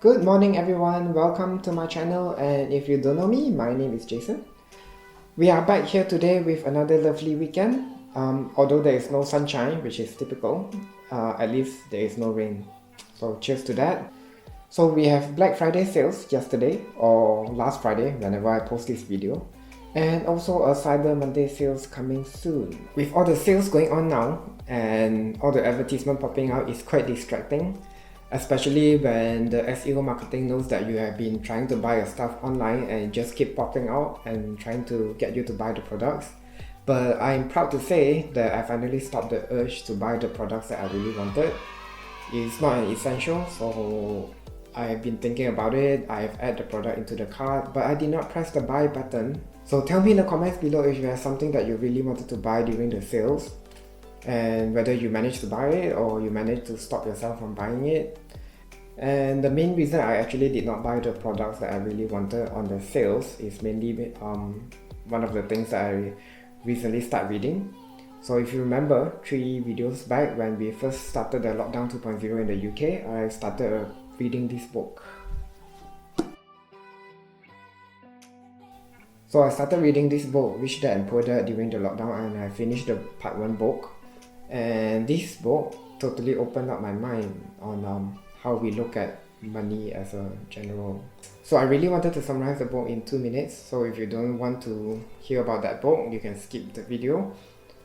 Good morning everyone, welcome to my channel, and if you don't know me, my name is Jason. We are back here today with another lovely weekend. Although there is no sunshine, which is typical, at least there is no rain. So cheers to that. So we have Black Friday sales yesterday, or last Friday whenever I post this video. And also a Cyber Monday sales coming soon. With all the sales going on now, and all the advertisement popping out, it's quite distracting. Especially when the SEO marketing knows that you have been trying to buy your stuff online and just keep popping out and trying to get you to buy the products. But I'm proud to say that I finally stopped the urge to buy the products that I really wanted. It's not an essential, so I've been thinking about it. I've added the product into the cart, but I did not press the buy button. So tell me in the comments below if you have something that you really wanted to buy during the sales, and whether you managed to buy it or you managed to stop yourself from buying it. And the main reason I actually did not buy the products that I really wanted on the sales is mainly one of the things that I recently started reading. So if you remember 3 videos back when we first started the lockdown 2.0 in the UK, I started reading this book. So I started reading this book, Rich Dad and Poor Dad, during the lockdown, and I finished the part 1 book. And this book totally opened up my mind on how we look at money as a general. So I really wanted to summarize the book in 2 minutes, so if you don't want to hear about that book, you can skip the video.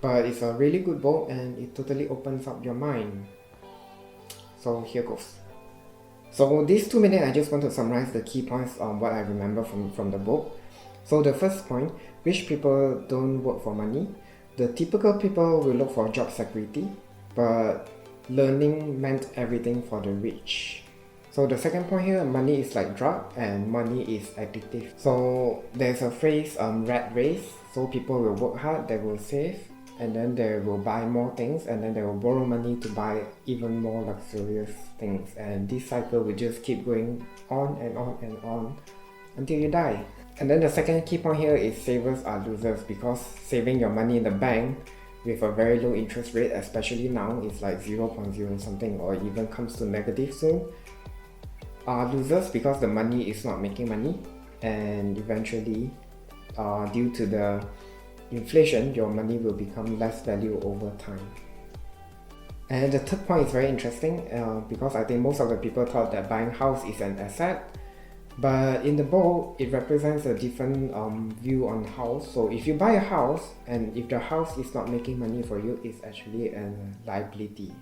But it's a really good book and it totally opens up your mind. So here goes. So these 2 minutes I just want to summarize the key points on what I remember from the book. So the first point, rich people don't work for money. The typical people will look for job security, but learning meant everything for the rich. So the second point here, money is like drug and money is addictive. So there's a phrase, rat race. So people will work hard, they will save, and then they will buy more things, and then they will borrow money to buy even more luxurious things. And this cycle will just keep going on and on and on until you die. And then the second key point here is savers are losers, because saving your money in the bank with a very low interest rate, especially now, it's like 0.0 something or even comes to negative soon, are losers because the money is not making money, and eventually due to the inflation, your money will become less value over time. And the third point is very interesting because I think most of the people thought that buying house is an asset. But in the book, it represents a different view on house. So if you buy a house and if the house is not making money for you, it's actually a liability.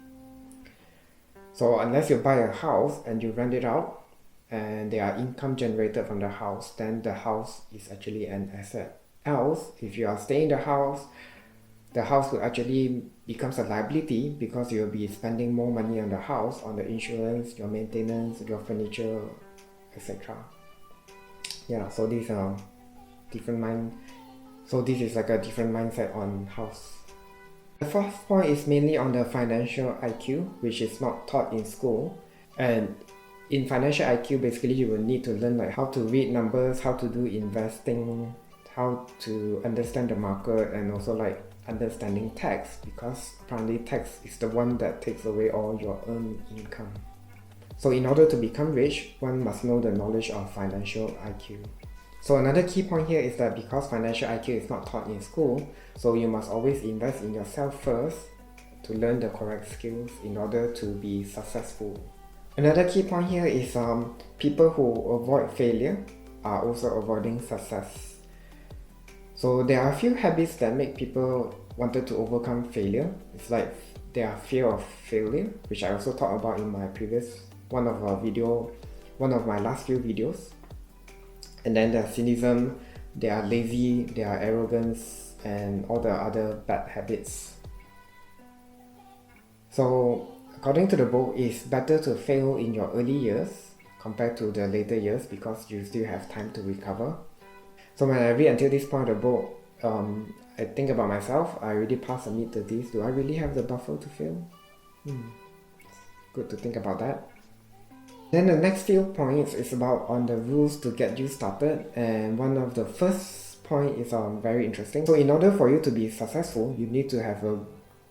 So unless you buy a house and you rent it out and there are income generated from the house, then the house is actually an asset. Else, if you are staying in the house will actually becomes a liability because you'll be spending more money on the house, on the insurance, your maintenance, your furniture, etc. Yeah, so these are different So this is like a different mindset on house. The fourth point is mainly on the financial IQ, which is not taught in school. And in financial IQ, basically you will need to learn like how to read numbers, how to do investing, how to understand the market, and also like understanding tax, because apparently tax is the one that takes away all your earned income. So in order to become rich, one must know the knowledge of financial IQ. So another key point here is that because financial IQ is not taught in school, so you must always invest in yourself first to learn the correct skills in order to be successful. Another key point here is people who avoid failure are also avoiding success. So there are a few habits that make people wanted to overcome failure. It's like their fear of failure, which I also talked about in my previous one of my last few videos. And then their cynicism, they are lazy, their arrogance, and all the other bad habits. So according to the book, it's better to fail in your early years compared to the later years because you still have time to recover. So when I read until this point of the book, I think about myself. I already passed the mid-30s. Do I really have the buffer to fail? Good to think about that. Then the next few points is about on the rules to get you started, and one of the first point is very interesting. So in order for you to be successful, you need to have a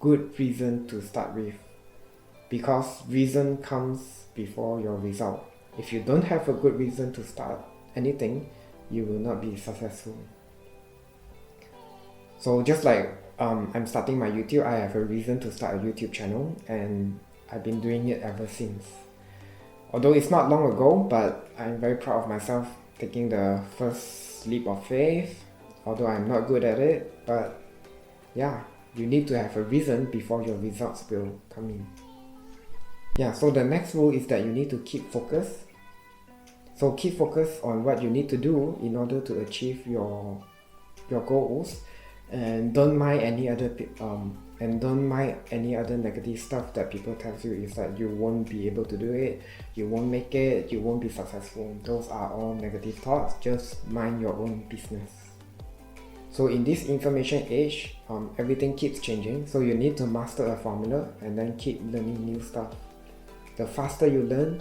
good reason to start with, because reason comes before your result. If you don't have a good reason to start anything, you will not be successful. So just like I'm starting my YouTube, I have a reason to start a YouTube channel, and I've been doing it ever since. Although it's not long ago, but I'm very proud of myself taking the first leap of faith, although I'm not good at it. But yeah, you need to have a reason before your results will come in. Yeah, so the next rule is that you need to keep focus. So keep focus on what you need to do in order to achieve your goals, and don't mind any other negative stuff that people tell you is that you won't be able to do it, you won't make it, you won't be successful. Those are all negative thoughts. Just mind your own business. So in this information age, everything keeps changing, so you need to master a formula and then keep learning new stuff. The faster you learn,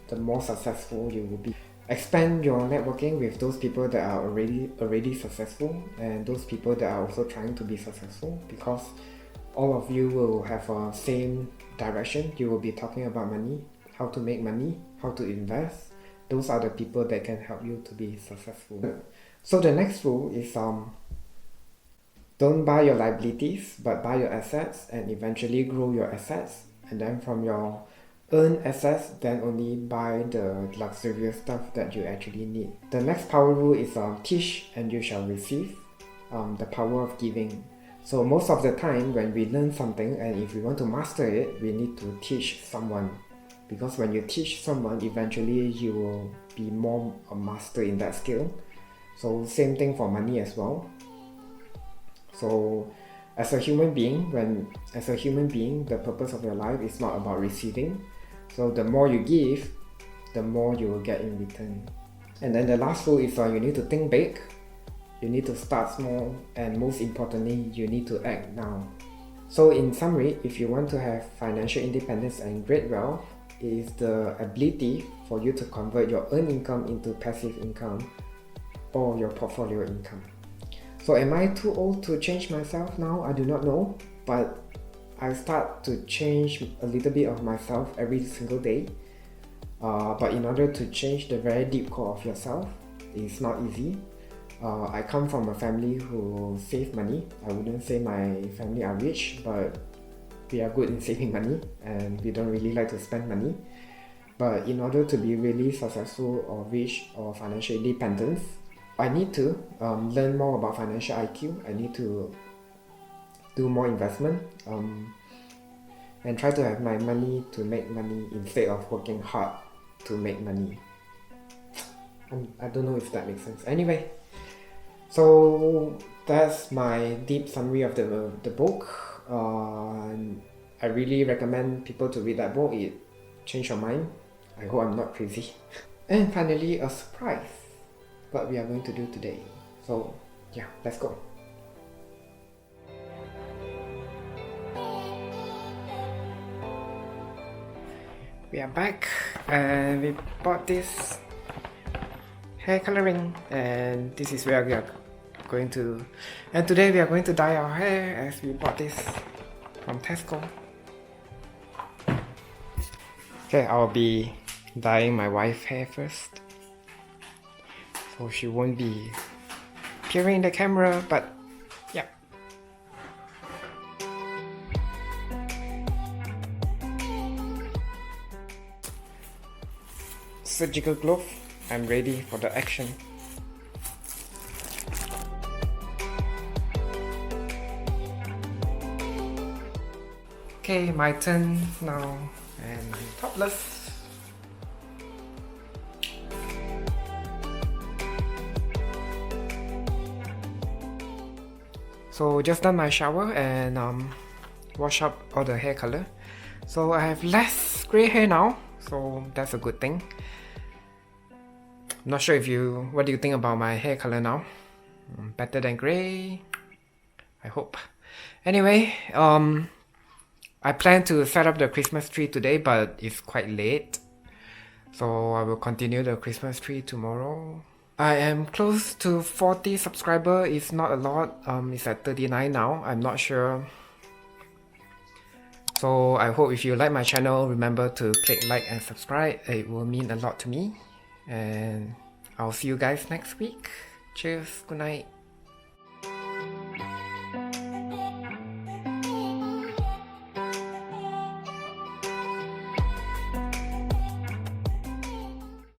the more successful you will be. Expand your networking with those people that are already successful, and those people that are also trying to be successful, because all of you will have a same direction. You will be talking about money, how to make money, how to invest. Those are the people that can help you to be successful. So the next rule is don't buy your liabilities, but buy your assets, and eventually grow your assets, and then from your earn assets, then only buy the luxurious stuff that you actually need. The next power rule is teach and you shall receive. The power of giving. So most of the time when we learn something, and if we want to master it, we need to teach someone, because when you teach someone, eventually you will be more a master in that skill. So same thing for money as well. So as a human being, the purpose of your life is not about receiving. So the more you give, the more you will get in return. And then the last rule is you need to think big, you need to start small, and most importantly, you need to act now. So in summary, if you want to have financial independence and great wealth, it is the ability for you to convert your earned income into passive income or your portfolio income. So am I too old to change myself now? I do not know, but I start to change a little bit of myself every single day. But in order to change the very deep core of yourself, it's not easy. I come from a family who save money. I wouldn't say my family are rich, but we are good in saving money, and we don't really like to spend money. But in order to be really successful or rich or financial independence, I need to learn more about financial IQ. I need to do more investment, and try to have my money to make money instead of working hard to make money. I don't know if that makes sense. Anyway, so that's my deep summary of the book. I really recommend people to read that book. It changed your mind. I hope I'm not crazy. And finally, a surprise, what we are going to do today. So yeah, let's go. We are back, and we bought this hair coloring, and this is where we are going to, and today we are going to dye our hair, as we bought this from Tesco. Okay, I'll be dyeing my wife's hair first, so she won't be appearing in the camera, but yeah. Surgical glove, I'm ready for the action. Okay, my turn now, and topless. So just done my shower and wash up all the hair color. So I have less gray hair now, so that's a good thing. Not sure what do you think about my hair color now? Better than gray? I hope. Anyway, I plan to set up the Christmas tree today, but it's quite late, so I will continue the Christmas tree tomorrow. I am close to 40 subscribers. It's not a lot. It's at 39 now. I'm not sure So I hope if you like my channel, remember to click like and subscribe. It will mean a lot to me. And I'll see you guys next week. Cheers, good night.